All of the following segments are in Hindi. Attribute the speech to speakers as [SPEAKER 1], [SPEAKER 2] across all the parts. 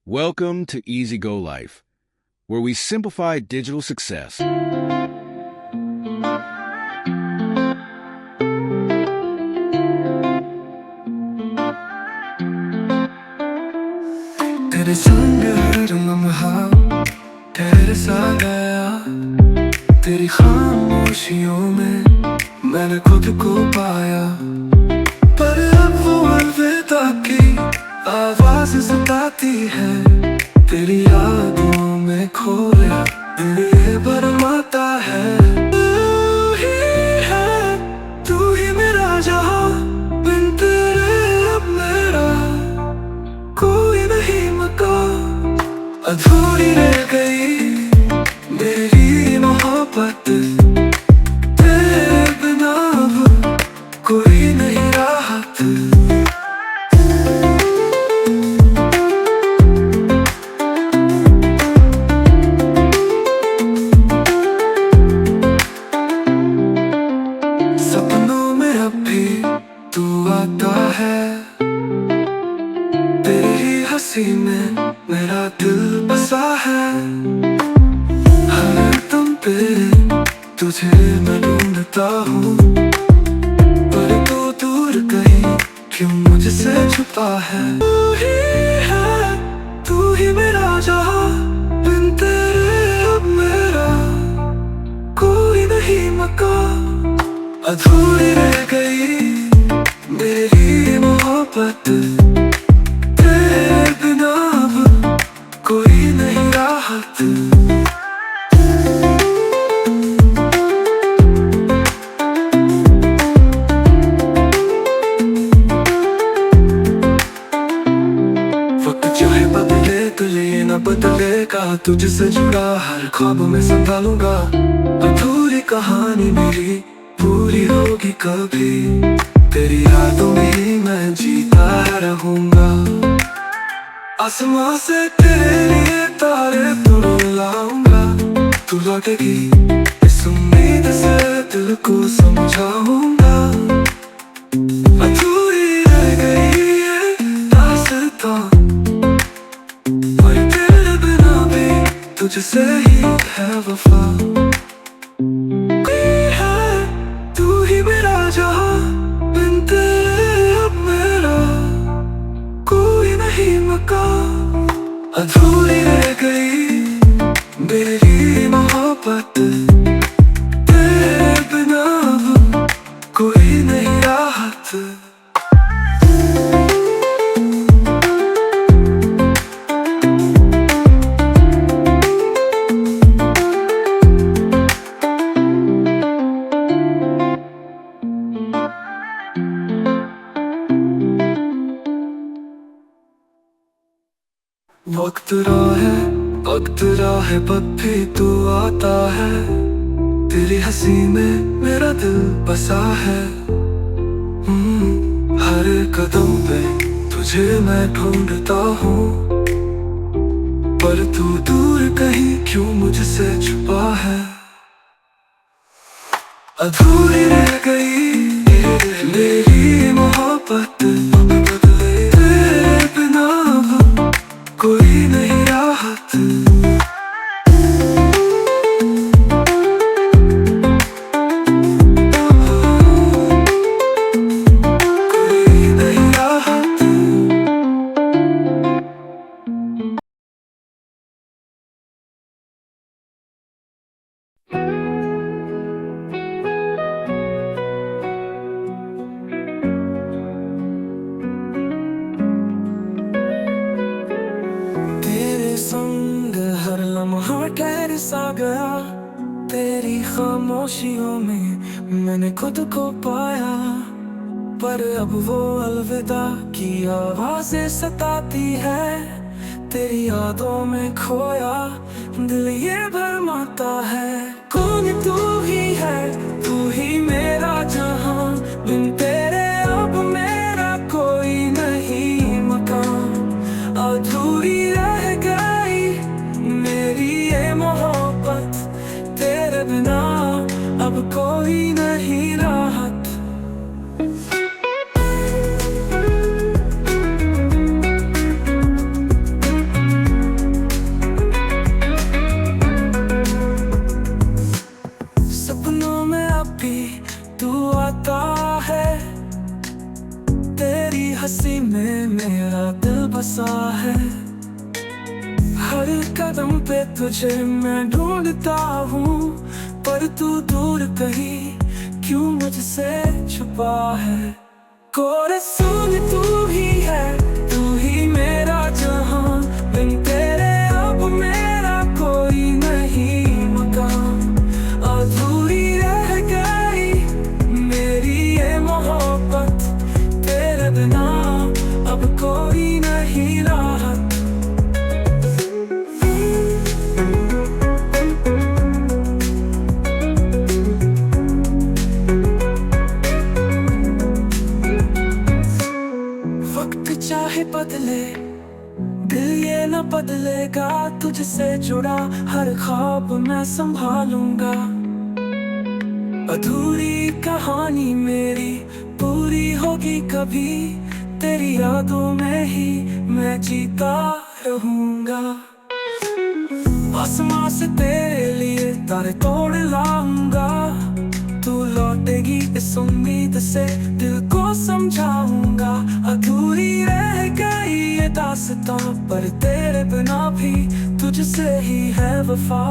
[SPEAKER 1] Welcome to Easy Go Life, where we simplify digital success.
[SPEAKER 2] तेरे संग हर लम्हा ठहर सा गया, तेरी खामोशियों में मैंने खुद को पाया। पर अब वो अलविदा की आवाज सताती है, तेरी यादों में खोया दिल ये भरमाता है। तू ही है, तू ही मेरा जहां, बिन तेरे अब मेरा कोई नहीं मकान। अधूरी रह गई मेरी मोहब्बत, तेरे बिना अब कोई नहीं राहत। सपनों में अब भी तू आता है, तेरी ही हंसी में मेरा दिल बसा है। हर दम पे तुझे मैं ढूंढता हूँ, पर तू दूर कहीं क्यों मुझसे छुपा है। तू ही है, तू ही मेरा जहां, बिन तेरे अब मेरा कोई नहीं मकान। अधूरी रह गई मेरी मोहब्बत, तेरे बिना अब कोई नहीं राहत। वक्त चाहे बदले तुझे ये न बदलेगा, तुझसे जुड़ा हर ख्वाब में संभालूंगा। अधूरी कहानी मेरी पूरी होगी कभी, तेरी यादों में ही मैं जीता रहूंगा। आसमां से तेरे लिए तारे बुलाऊंगा, तू लौटेगी इस उम्मीद से दिल को समझाऊंगा। अधूरी रह गई ये दास्तां, पर तेरे बिना भी तुझसे ही है वफा। तू ही मेरा जहां, बिन तेरे अब मेरा कोई नहीं मकान। अधूरी रह गई मेरी मोहब्बत, तेरे बिना अब कोई नहीं राहत। वक्त राहे पद भी तू आता है, तेरी हंसी में मेरा दिल बसा है। हर कदम पे तुझे मैं ढूंढता हूँ, पर तू दूर कहीं क्यों मुझसे छुपा है। अधूरी रह गई मेरी मोहब्बत, तेरे बिना अब कोई नहीं राहत। कोई नहीं राहत। तेरे संग हर लम्हा ठहर सा गया, तेरी खामोशियों में मैंने खुद को पाया। पर अब वो अलविदा की आवाजें सताती है, तेरी यादों में खोया दिल ये भरमाता है। कौन तू ही है, तू ही मेरा जहां, बिन तेरे अब मेरा कोई नहीं मकान। अधूरी रह गई मेरी ये मोहब्बत, तेरे बिना अब कोई नहीं राहत। हर कदम पे तुझे मैं ढूंढता हूँ, पर तू दूर कहीं क्यों मुझसे छुपा है। कोरे सुन तू ही है, तू ही मेरा जहां, बिन तेरे अब मेरा कोई नहीं मकान। अधूरी रह गई मेरी ये मोहब्बत, तेरे बिना अब कोई नहीं राहत। वक्त चाहे बदले दिल ये न बदलेगा, तुझसे जुड़ा हर ख्वाब मैं संभालूंगा। अधूरी कहानी मेरी पूरी होगी कभी, तेरी यादों में ही मैं जीता रहूंगा। आसमां से तेरे लिए तारे तोड़ लाऊंगा, तू लौटेगी इस उम्मीद से दिल को समझाऊंगा। अधूरी रह गई ये दास्तां, पर तेरे बिना भी तुझसे ही है वफा।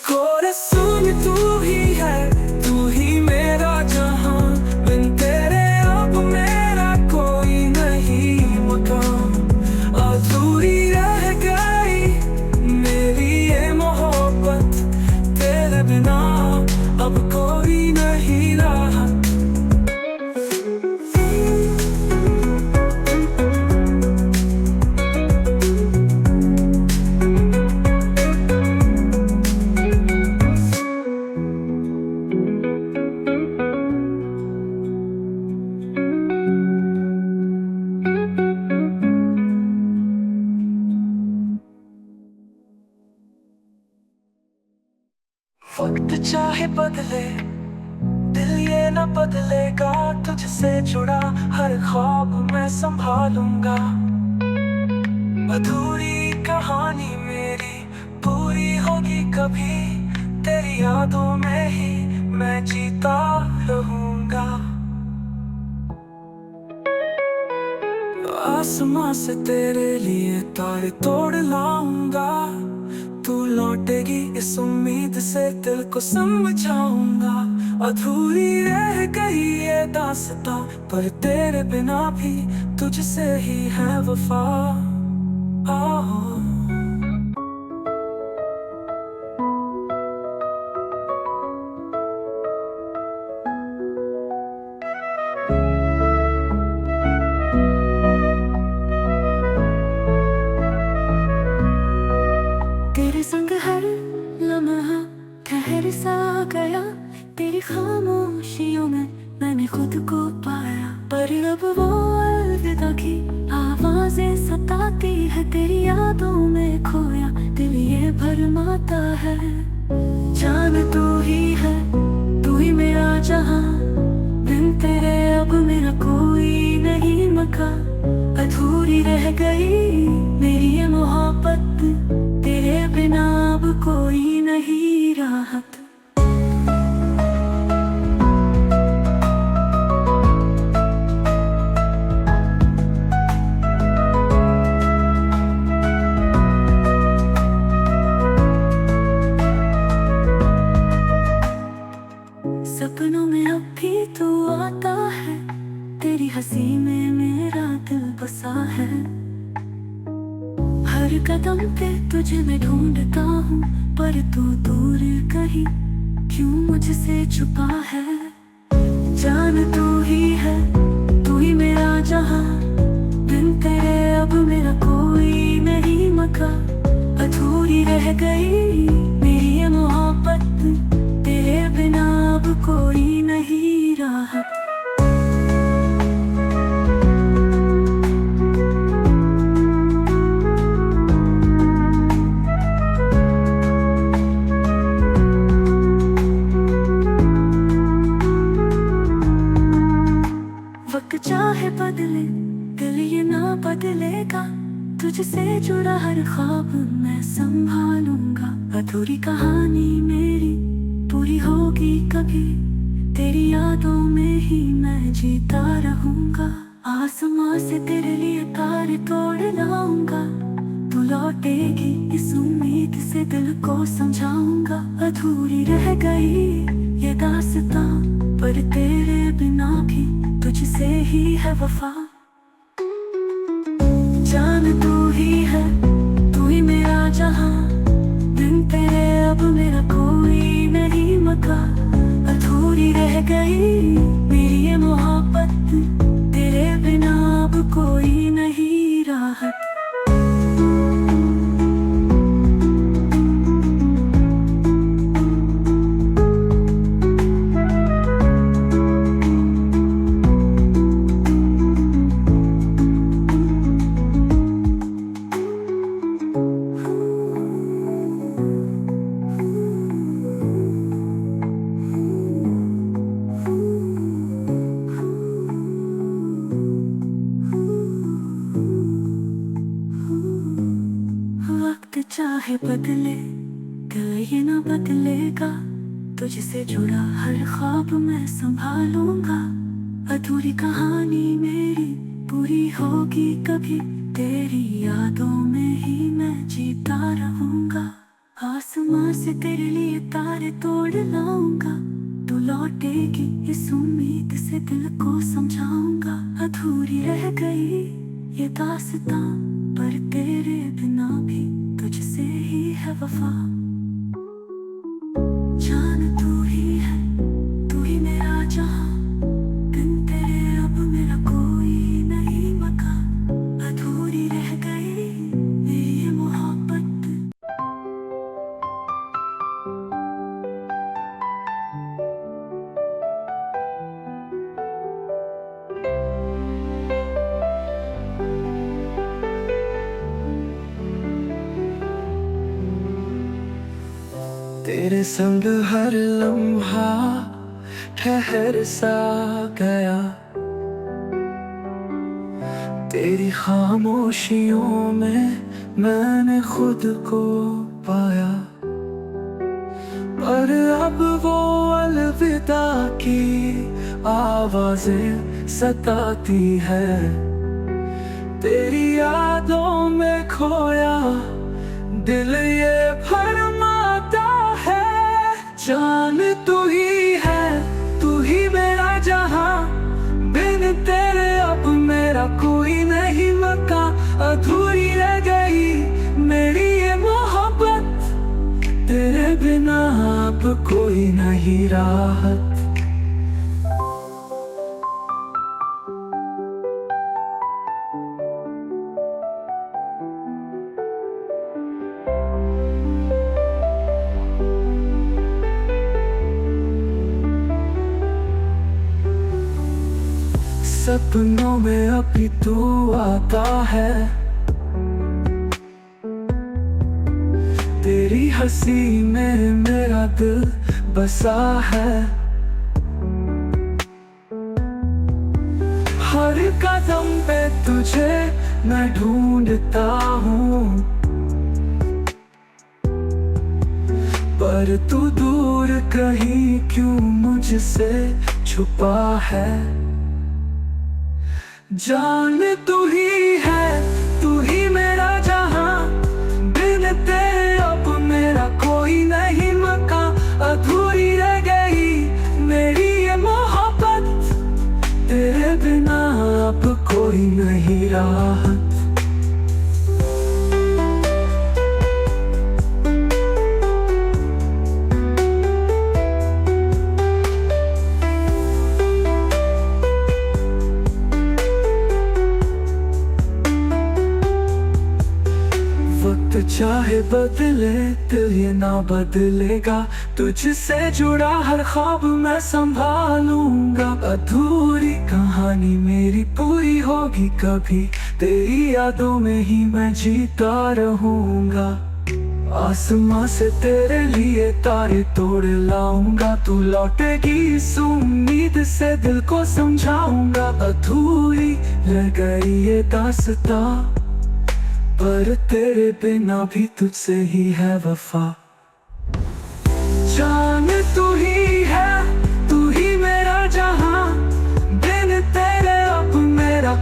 [SPEAKER 2] कोरे सुन तू ही है, तू ही मेरा जहां, बिन तेरे अब मेरा कोई नहीं मकान। अधूरी रह गई मेरी ये मोहब्बत, तेरे बिना अब कोई नहीं राहत। वक्त चाहे बदले दिल ये न बदलेगा, तुझसे जुड़ा हर ख्वाब मैं संभालूंगा। अधूरी कहानी मेरी पूरी होगी कभी, तेरी यादों में ही मैं जीता रहूंगा। आसमां से तेरे लिए तारे तोड़ लाऊंगा, तू लौटेगी इस उम्मीद से दिल को समझाऊंगा। अधूरी रह गई ये दास्तां, पर तेरे बिना भी तुझसे ही है वफा।
[SPEAKER 3] तेरे संग हर लम्हा ठहर सा गया, तेरी खामोशियों में मैंने खुद को पाया। पर अब वो अलविदा की आवाजें सताती है, तेरी यादों में खोया दिल ये भरमाता है। जान तू ही है, तू ही मेरा जहां, बिन तेरे अब मेरा कोई नहीं मकान। अधूरी रह गई मेरी ये मोहब्बत, तेरे बिना अब कोई नहीं राहत। सपनों में अब भी तू आता है, तेरी हंसी में मेरा दिल बसा है। हर कदम पे तुझे मैं ढूंढता हूँ, पर तू दूर कहीं क्यों मुझसे छुपा है। जान तू ही है, तू ही मेरा जहां, बिन तेरे अब मेरा कोई नहीं मकान। अधूरी रह गई मेरी ये मोहब्बत, तेरे बिना अब कोई नहीं राहत। वक्त चाहे बदले दिल ये ना बदलेगा, तुझसे जुड़ा हर ख्वाब मैं संभालूंगा। अधूरी कहानी मेरी पूरी होगी कभी, तेरी यादों में ही मैं जीता रहूंगा। आसमां से तेरे लिए तारे तोड़ लाऊंगा, तू लौटेगी इस उम्मीद से दिल को समझाऊंगा। अधूरी रह गई ये दास्तां, पर तेरे बिना भी तुझसे ही है वफा। जान तू ही है, तू ही मेरा जहां, बिन तेरे अब मेरा कोई नहीं मका। अधूरी रह गई मेरी ये मोहब्बत, तेरे बिना अब कोई नहीं राहत। चाहे बदले दिल ये ना बदलेगा, तुझसे जुड़ा हर ख्वाब मैं संभालूंगा। अधूरी कहानी मेरी पूरी होगी कभी, तेरी यादों में ही मैं जीता रहूंगा। आसमां से तेरे लिए तारे तोड़ लाऊंगा, तू लौटेगी इस उम्मीद से दिल को समझाऊंगा। अधूरी रह गई ये दास्तां, पर तेरे बिना भी तुझसे ही है वफा। जान तू ही है, तू ही मेरा जहां, बिन तेरे अब मेरा कोई नहीं मका। अधूरी रह गई मेरी ये मोहब्बत।
[SPEAKER 2] तेरे संग हर लम्हा ठहर सा गया, तेरी खामोशियों में मैंने खुद को पाया। पर अब वो अलविदा की आवाजें सताती है, तेरी यादों में खोया दिल ये फरमाता है। जान तू ही है, तू ही मेरा जहां, बिन तेरे अब मेरा कोई नहीं मका। अधूरी रह गई मेरी ये मोहब्बत, तेरे बिना अब कोई नहीं राहत। सपनों में अभी तू आता है, तेरी हंसी में मेरा दिल बसा है। हर कदम पे तुझे मैं ढूंढता हूँ, पर तू दूर कहीं क्यों मुझसे छुपा है। जान तू ही है, तू ही मेरा जहां, बिन तेरे अब मेरा कोई नहीं मका। अधूरी रह गई मेरी ये मोहब्बत, तेरे बिना अब कोई नहीं राहत। चाहे बदले दिल ये ना बदलेगा, तुझसे जुड़ा हर ख्वाब मैं संभालूंगा। अधूरी कहानी मेरी पूरी होगी कभी, तेरी यादों में ही मैं जीता रहूंगा। आसमां से तेरे लिए तारे तोड़ लाऊंगा, तू लौटेगी इस उम्मीद से दिल को समझाऊंगा। अधूरी रह गई ये दास्तां, पर तेरे बिना भी तुझसे ही है वफा। जान तू ही है, तू ही मेरा जहां, बिन तेरे अब मेरा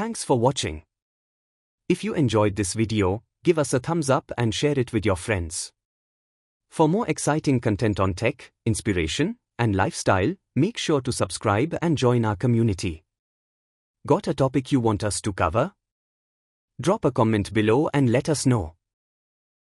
[SPEAKER 4] Thanks for watching. If you enjoyed this video, give us a thumbs up and share it with your friends. For more exciting content on tech, inspiration, and lifestyle, make sure to subscribe and join our community. Got a topic you want us to cover? Drop a comment below and let us know.